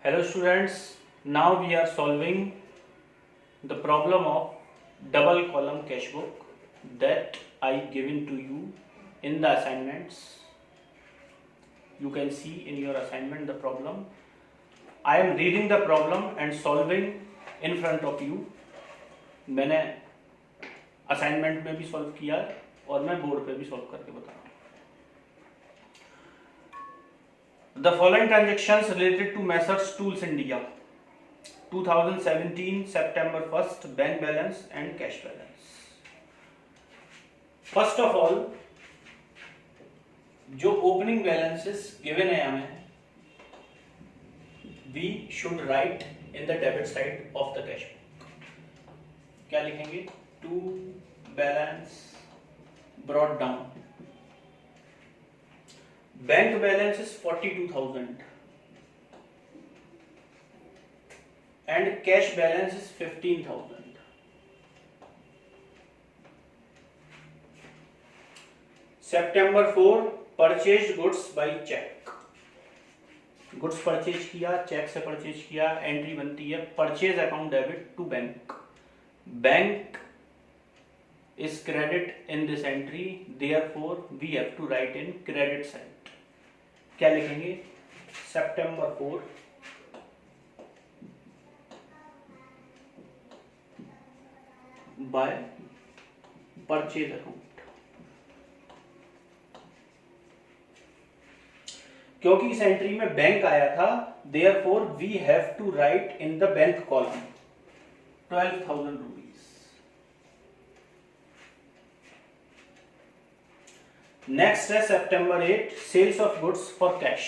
Hello students, now we are solving the problem of double column cash book that I given to you in the assignments. You can see in your assignment the problem. I am reading the problem and solving in front of you. मैंने assignment में भी solve किया और मैं board पे भी solve करके बता रहा हूँ. The following transactions related to Messrs Tools India 2017 September 1st bank balance and cash balance. First of all, जो opening balances given है हमें, we should write in the debit side of the cash book. क्या लिखेंगे? To balance brought down. Bank balance is 42,000 and cash balance is 15,000. September 4 purchased goods by check. Goods purchase किया, cheque से purchase किया, entry बनती है purchase account debit to bank. Bank is credit in this entry, therefore we have to write in credit side. क्या लिखेंगे? September 4 by purchase account. क्योंकि इस एंट्री में बैंक आया था, therefore we have to write in the bank column 12,000 rupees. Next है September 8 sales of goods for cash.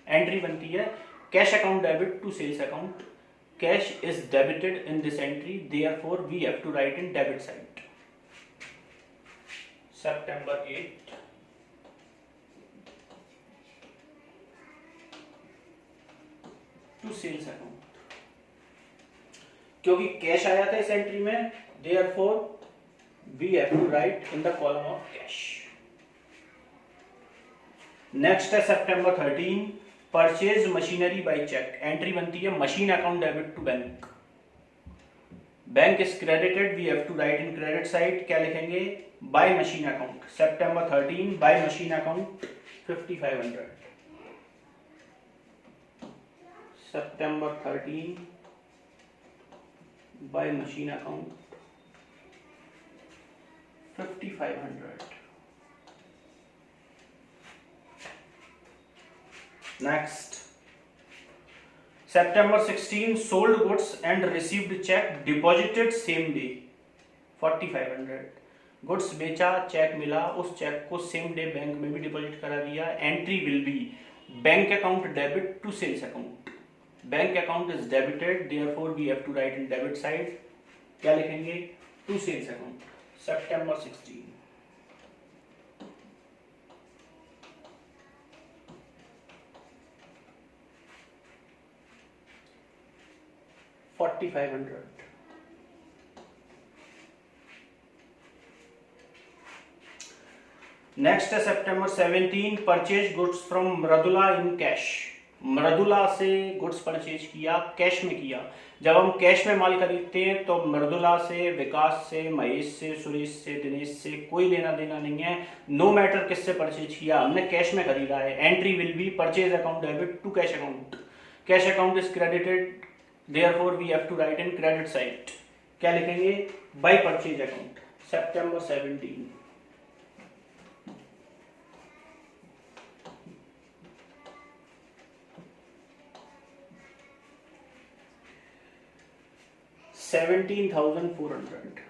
Entry बनती है cash account debit to sales account. Cash is debited in this entry, therefore we have to write in debit side. September 8 to sales account. क्योंकि cash आया था इस एंट्री में, therefore we have to write in the column of cash. Next है September 13 purchase machinery by cheque. Entry बनती है machine account debit to bank. Bank is credited, we have to write in credit side. क्या लिखेंगे? By machine account. September 13 by machine account 5500. September 13 by machine account 5500. Next, September 16 sold goods and received check deposited same day 4500. Goods बेचा, check मिला, उस check को same day bank में भी deposit करा दिया. Entry will be bank account debit to sales account. Bank account is debited, therefore we have to write in debit side. क्या लिखेंगे? To sales account. September 16 4500. Next है September 17 purchase goods from Mridula in cash. Mridula से goods purchase किया, cash में किया. जब हम cash में माल खरीदते हैं तो मृदुला से, विकास से, महेश से, सुरेश से, दिनेश से कोई लेना देना नहीं है. नो मैटर किससे परचेज किया, हमने कैश में खरीदा है. Entry will be purchase account debit to cash account. Cash account is credited, therefore we have to write in credit side. क्या लिखेंगे? by purchase account. September 17 17,400.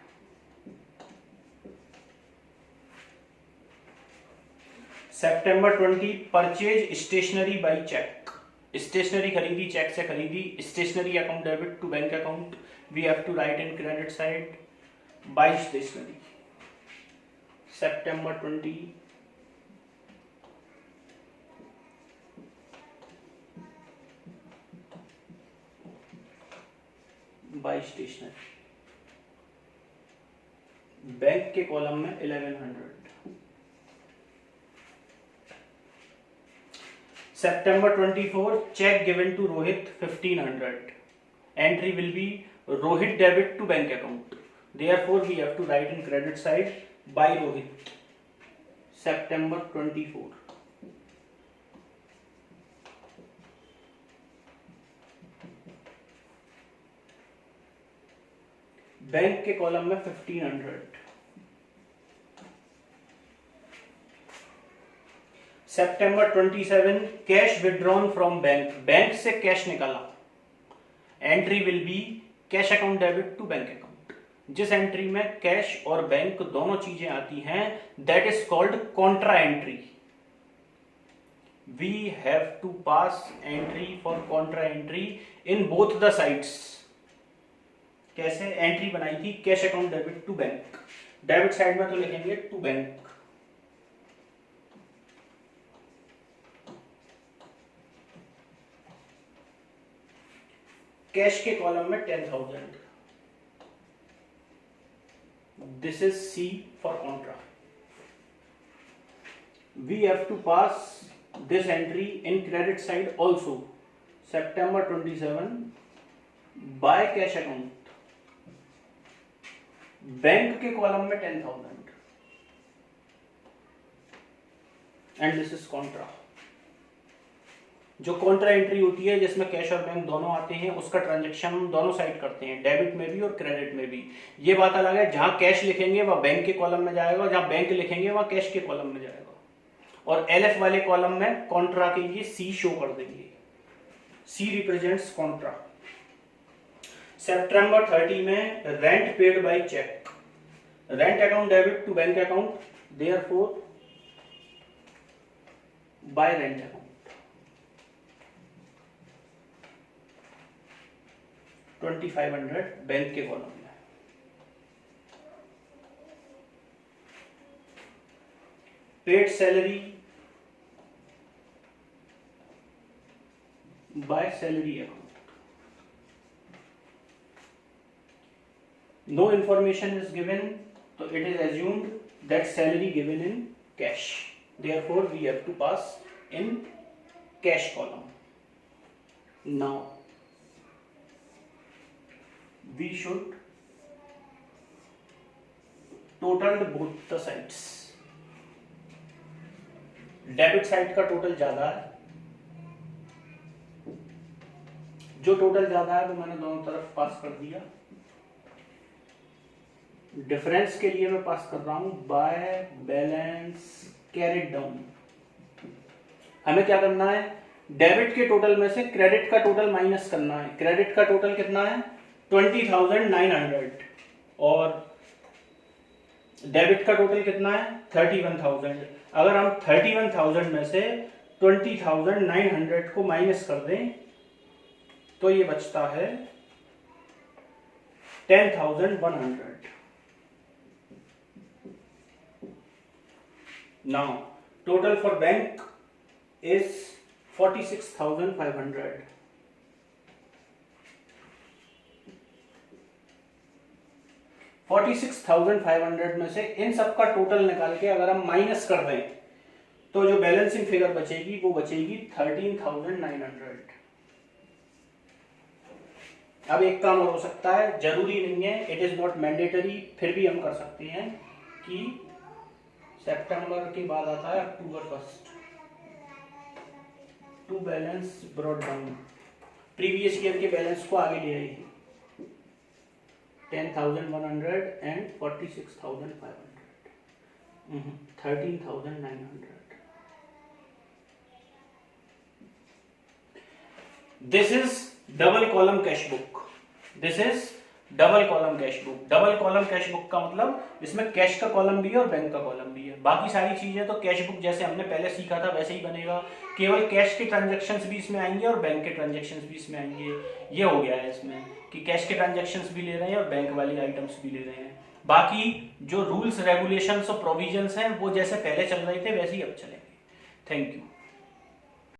September 20 purchase stationery by cheque. Stationery खरीदी, cheque से खरीदी. Stationery account debit to bank account, we have to write in credit side by stationery. September 20 by stationery. Bank के column में 1100. September 24, check given to Rohit 1500. Entry will be Rohit debit to bank account. Therefore, we have to write in credit side by Rohit. September 24. Bank के column में 1500. September 27, cash withdrawn from bank. Bank से cash निकाला. Entry will be cash account debit to bank account. जिस entry में cash और bank दोनों चीजें आती हैं, that is called contra entry. We have to pass entry for contra entry in both the sides. कैसे एंट्री बनाई थी? Cash account debit to bank. Debit side में तो लिखेंगे टू बैंक. कैश के कॉलम में 10,000. This is C for contra. We have to pass this entry in credit side also. September 27 by cash account. Bank के column में 10,000 and this is contra. जो contra entry होती है जिसमें cash और bank दोनों आते हैं, उसका ट्रांजैक्शन हम दोनों साइड करते हैं, डेबिट में भी और क्रेडिट में भी. ये बात अलग है, जहां कैश लिखेंगे वह बैंक के कॉलम में जाएगा, जहां बैंक लिखेंगे वह कैश के कॉलम में जाएगा. और एलएफ वाले कॉलम में कॉन्ट्रा के लिए सी शो कर देंगे. सी रिप्रेजेंट्स कॉन्ट्रा. September 30 में rent paid by cheque. Rent account debit to bank account. Therefore by rent account. 2500 bank के कॉलम में. Paid salary by salary account. No information is given, so it is assumed that salary given in cash. Therefore, we have to pass in cash column. Now, we should total both the sides. Debit side का total ज्यादा है. जो total ज्यादा है वो मैंने दोनों तरफ पास कर दिया. डिफरेंस के लिए मैं पास कर रहा हूं बाय बैलेंस कैरिड डाउन. हमें क्या करना है? डेबिट के टोटल में से क्रेडिट का टोटल माइनस करना है. क्रेडिट का टोटल कितना है? 20,900. और डेबिट का टोटल कितना है? 31,000. अगर हम 31,000 में से 20,900 को माइनस कर दें तो ये बचता है 10,100. Now, total for bank is 46,500. 46,500 में से इन सब का टोटल निकाल के अगर हम माइनस कर दें तो जो बैलेंसिंग फिगर बचेगी वो बचेगी 13,900. अब एक काम और हो सकता है, जरूरी नहीं है, इट इज नॉट मैंडेटरी, फिर भी हम कर सकते हैं कि सितंबर के बाद आता है October 1 to balance brought down. Previous year के बैलेंस को आगे ले आइए. 10,100 and 46,500. 13,900. This is double column cash book. This is double column cash book. Double column cash book का मतलब इसमें कैश का कॉलम भी है और बैंक का कॉलम भी है. बाकी सारी चीजें तो कैश बुक जैसे हमने पहले सीखा था वैसे ही बनेगा. केवल कैश के ट्रांजैक्शंस भी इसमें आएंगे और बैंक के ट्रांजैक्शंस भी इसमें आएंगे. ये हो गया है इसमें कि कैश के ट्रांजैक्शंस भी ले रहे हैं और बैंक वाली आइटम्स भी ले रहे हैं. बाकी जो रूल्स रेगुलेशंस और प्रोविजंस हैं वो जैसे पहले चल रहे थे वैसे ही अब चलेंगे. Thank you.